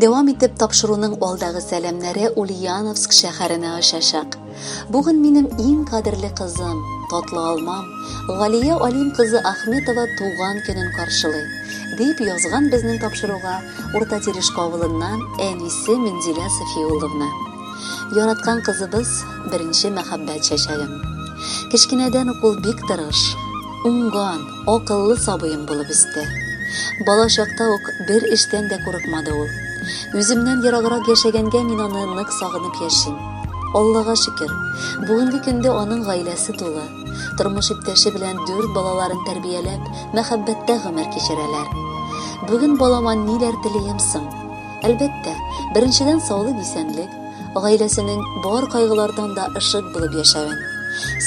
Дәвам итеп тапшыруның алдагы сәламнәре Ульяновск шәһәренә очачак. Бүген минем иң кадерле кызым, татлы алмам, Галия Алим кызы Ахметова туган көнен каршылый, дип язган безнең тапшыруга Урта Терешка авылыннан әнисе Минзилә Софиулловна. Яраткан кызыбыз беренче мәхәббәт чәчәгем. Кечкенәдән ук ул бик тырыш, уңган, акыллы сабыем булып үсте. Бала чакта ук бер эштән дә курыкмады ул. Үземнән яраграк яшәгәнгә мин аны нык сагынып яшим. Аллага шөкер, бүгенге көндә аның гаиләсе тулы. Тормыш иптәше белән 4 балаларын тәрбияләп, мәхәббәттә гомер кичерәләр. Бүген балама ниләр телим соң? Әлбәттә, беренчедән саулык исәнлек, гаиләсенең бар кайгылардан да ышык булып яшәвен.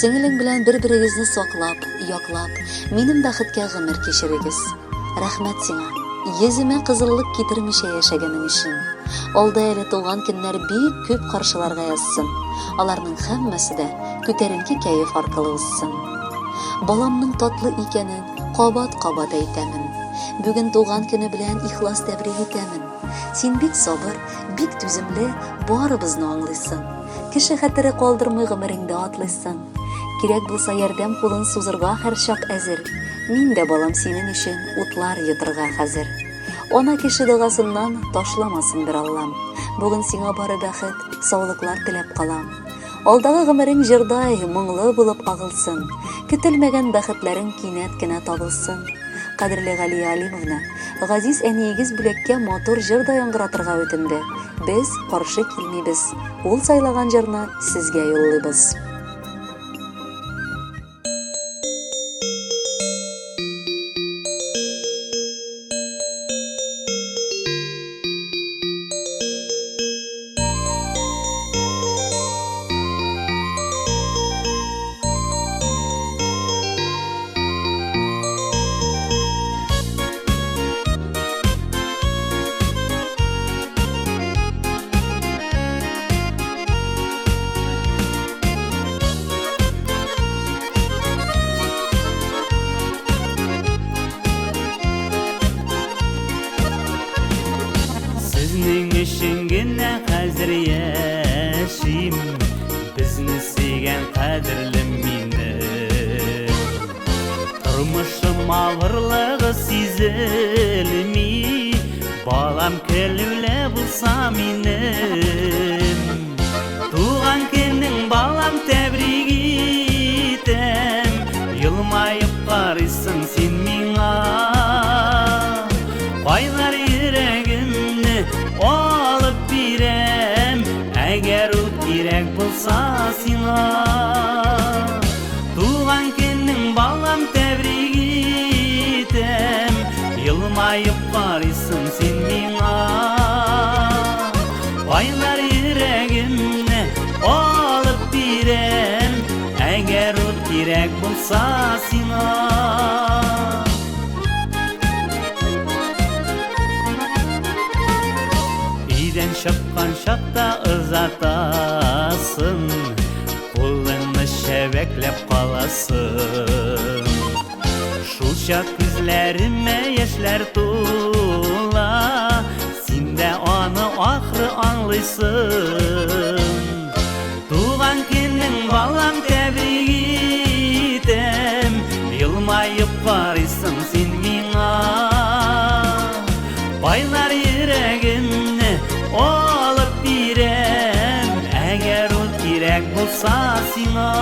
Сеңелең белән бер-берегезне саклап, яклап, минем бәхеткә гомер кичерегез. Рәхмәт сиңа. Йөземә кызыллык китермичә яшәгәнең өчен. Алда әле туган көннәр бик күп каршыларга язсын. Аларның һәммәсе дә күтәренке кәеф аркылы узсын. Баламның татлы икәнен кабат-кабат әйтәмен. Бүген туган көне белән ихлас тәбрик итәмен. Син бик сабыр, бик түземле, барыбызны аңлыйсың. Кеше хәтере калдырмый гомереңдә атлыйсың. Кирәк булса ярдәм кулын сузырга һәрчак әзер. Мин дә балам синең өчен утлар йотырга хәзер. Ана кеше догасыннан ташламасын бер Аллам. Бүген сиңа бары бәхет, саулыклар теләп калам. Алдагы гомерең җырдай, моңлы булып агылсын. Көтелмәгән бәхетләрең кинәт кенә табылсын. Кадерле Галия Алимовна, газиз әниегез бүләккә матур җырда яңгыратырга үтенде. Без каршы килмибез. Ул сайлаган җырны сезгә юллыйбыз. Сезнең өчен генә хәзер яшим, безне сөйгән кадерлем минем. Тормышым авырлыгы сизелми, балам көлүле булса минем. Туган көнең балам тәбрик итәм, елмаеп карыйсың син миңа. Кайнар йөрәгемне алып бирәм, әгәр ул кирәк булса сиңа. Туган көнең балам тәбрик итәм, елмаеп карыйсың син миңа. Кайнар йөрәгемне алып бирәм, әгәр ул кирәк булса сиңа. Идән чыккан чакта ызатасың, кулыңны шәбәкләп каласың. Шул чак күзләремә яшьләр тула, син дә аны ахры аңлыйсың. Туган көнең балам тәбрик итәм, елмаеп карыйсың син миңа. Байлар йөрәгемне алып бирәм, әгәр ул кирәк булса сиңа.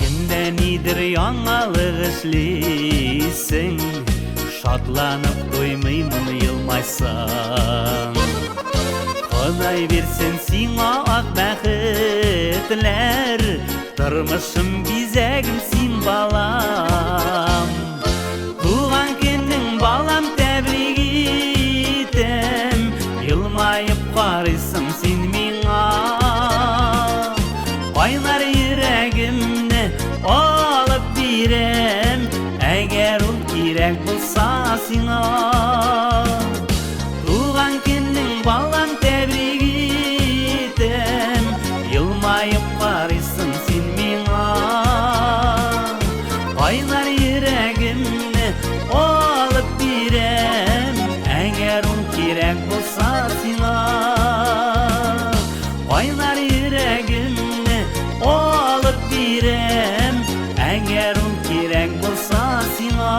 Кемдә нидер яңалык эшлисең, шатланып туймыймын елмайсаң. Ходай бирсен сиңа ак бәхетләр, тормышым бизәгем син балам. Туган көнең балам тәбрик итәм, елмаеп карыйсың син миңа. Кайнар йөрәгемне алып бирәм, әгәр ул кирәк булса сиңа. Туган көнең балам тәбрик итәм, елмаеп карыйсың alıp birem eğer ol kirek bolsa sina oynar yüreğimni alıp birem eğer ol kirek bolsa sina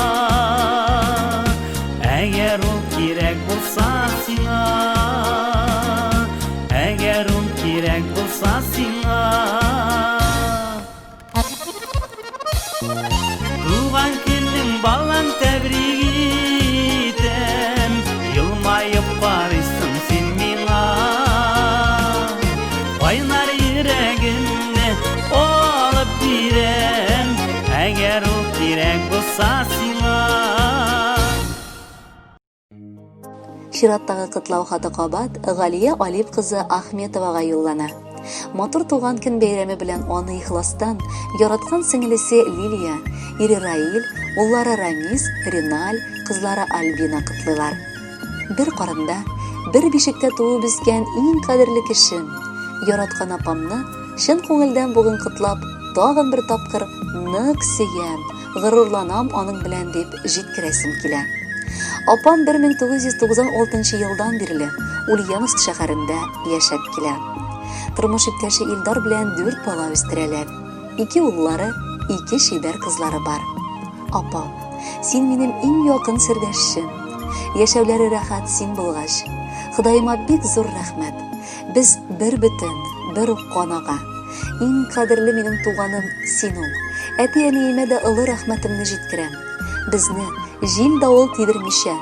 eğer ol kirek bolsa sina eğer ol kirek bolsa sina Tuğan günün balan tebrik etem Yılmayıp barışsın sen mina Oynar yüreğimni alıp birem Eğer o kirek bolsa sina Шираттагы кытлау хаты кабат Галия Алип кызы Ахметовага юллана. Матур туган көн бәйрәме белән аны ихластан яраткан сеңлесе Лилия, ире Раил, уллары Рамис, Риналь, кызлары Альбина кытлыйлар. Бер карында, бер бишектә туып үскән иң кадерле кешем, яраткан апамны чын күңелдән бүген кытлап, тагын бер тапкыр нык сөям, горурланам аның белән дип җиткерәсем килә. Апам 1996 елдан бирле Ульяновск шәһәрендә яшәп килә. Тормыш иптәше Илдар белән 4 бала үстерәләр. 2 уллары, 2 шибәр кызлары бар. Апа, син минем иң якын сердәшем. Яшәүләре рәхәт син булгач, Худайыма бик зур рәхмәт. Без бер бөтен, бер ук канага. Иң кадерле минем туганым син ул. Әти-әниемә дә олы рәхмәтемне җиткерәм. Безне җил давыл тидермичә,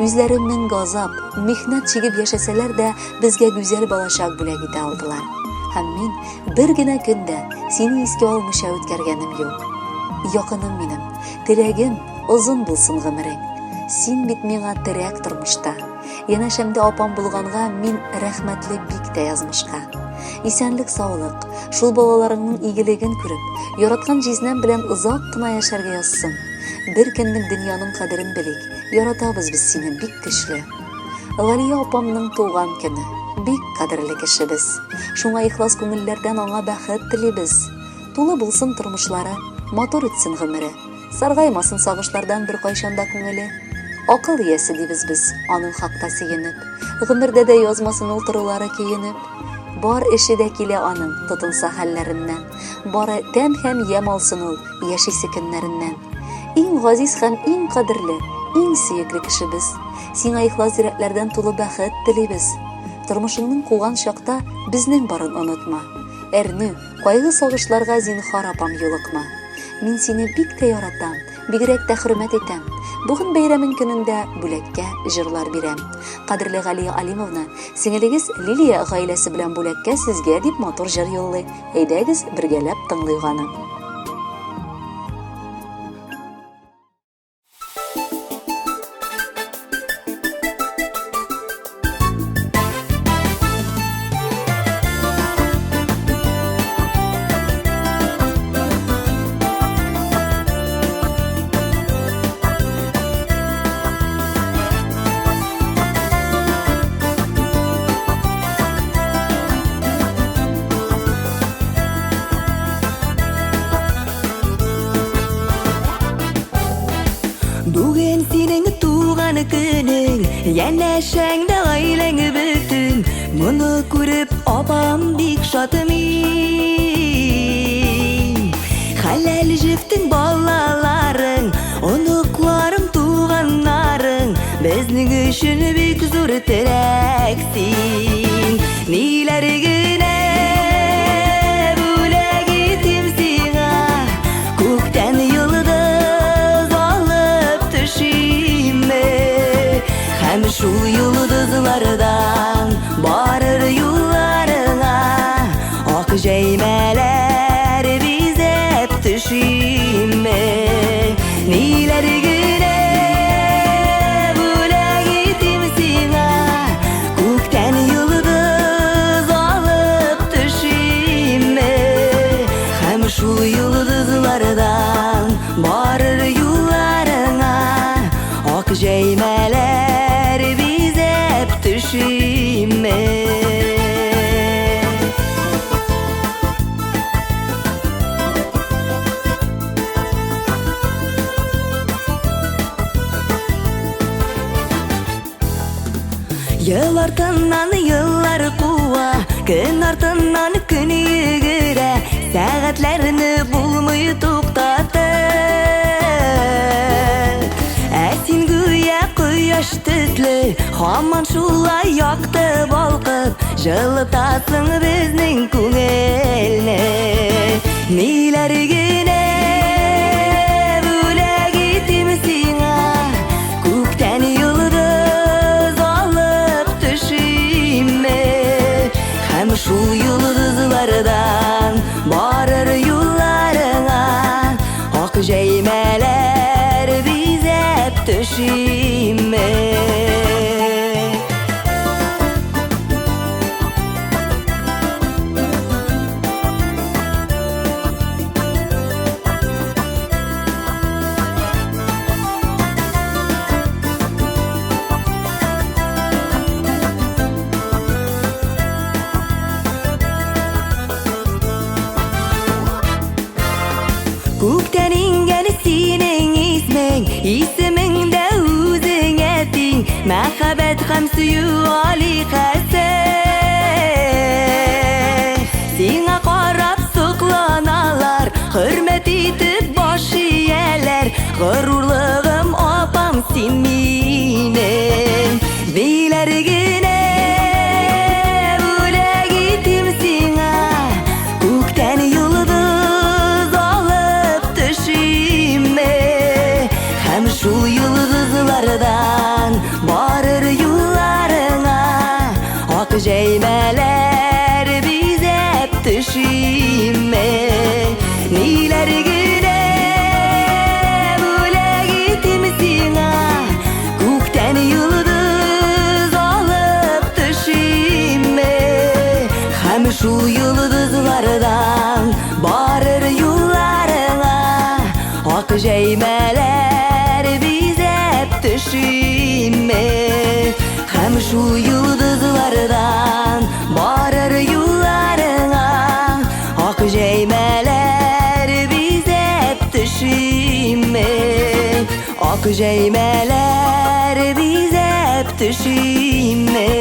үзләренең газап, михнәт чигеп яшәсәләр дә безгә гүзәл балачак бүләк итә алдылар. Һәм мин бер генә көндә сине искә алмыйча үткәргәнем юк. Якыным минем, теләгем озын булсын гомерең. Син бит миңа терәк тормышта. Янәшәмдә апам булганга мин рәхмәтле бик тә язмышка. Исәнлек саулык, шул балаларыңның игелеген күреп, яраткан җизнәм белән озак кына яшәргә язсын. Бер көннең дөньяның кадерен белик, яратабыз без сине бик көчле. Галия апамның туган көне, бик кадерле кешебез. Шуңа ихлас күңелләрдән аңа бәхет телибез. Тулы булсын тормышлары, матур үтсен гомере. Саргаймасын сагышлардан бер кайчанда күңеле. Акыл иясе дибез без, аның хакта сөенеп. Гомердә дә язмасын ул торулары көенеп. Бар эше дә килә аның тотынса хәлләреннән. Бары тәм һәм ям алсын ул яшисе көннәреннән. Иң газиз һәм иң кадерле, иң сөекле кешебез. Сиңа ихлас йөрәкләрдән тулы бәхет телибез. Тормышыңның куган чакта безнең барын онытма. Әрнү, кайгы сагышларга зинһар апам юлыкма. Мин сине бик тә яратам, бигрәк тә хөрмәт итәм. Бүген бәйрәмең көнендә бүләккә җырлар бирәм. Кадерле Галия Алимовна, сеңелегез Лилия гаиләсе белән бүләккә сезгә дип матур җыр юллый. Әйдәгез бергәләп тыңлыйк аны. Бүген синең туган көнең, янәшәңдә гаиләң бөтен. Моны күреп апам бик шатымый. Хәләл җифтең балаларың, оныкларың туганнарың, безнең өчен бик зур терәксин. Ниләр генә бүләк итим сиңа, күктән йолдыз алып төшиме. Һәм шул йолдызлардан барыр юлларыңа ак җәймәләр бизәп төшиме. Ниләр генә бүләк итим сиңа, күктән йолдыз алып төшиме. Һәм шул йолдызлардан барыр юлларыңа ак җәймәләр бизәп төшиме. Yıl артынан yıllar kuva, gün артынан gün yürüre, saatlerini bulmayı to'xtatib. Sen güya quyosh tüslü, hamon şulay yoqti balqib, жылытасың bizning ko'ngilni. Nelargina bo'lak etim sing'a, ko'kdan yulduz olib tushimni. Ham shu yulduzlardan borar yo'llaring'a, oq jaymalar bezab tushimni. Ko'kdan ingan sening isming, ismingda o'zingga teng, mahabbat ham suyu oliqasi. Senga qarab so'qlanalar, hurmat etib bosh eyalar, g'ururlig'im opam sen mening. Belargina bo'lak etim senga, ko'kdan yulduz olib tushimni. Ham shu yulduzlardan borar yo'llaring'a, oq jaymalar bezab tushimni. Nelargina bo'lak etim senga, ko'kdan yulduz olib tushimni. Ham shu yulduzlardan borar yo'llaring'a, oq jaymalar bezab tushimni. Ham shu yulduzlardan borar yo'llaring'a, oq jaymalar bezab tushimni. Oq jaymalar bezab tushimni.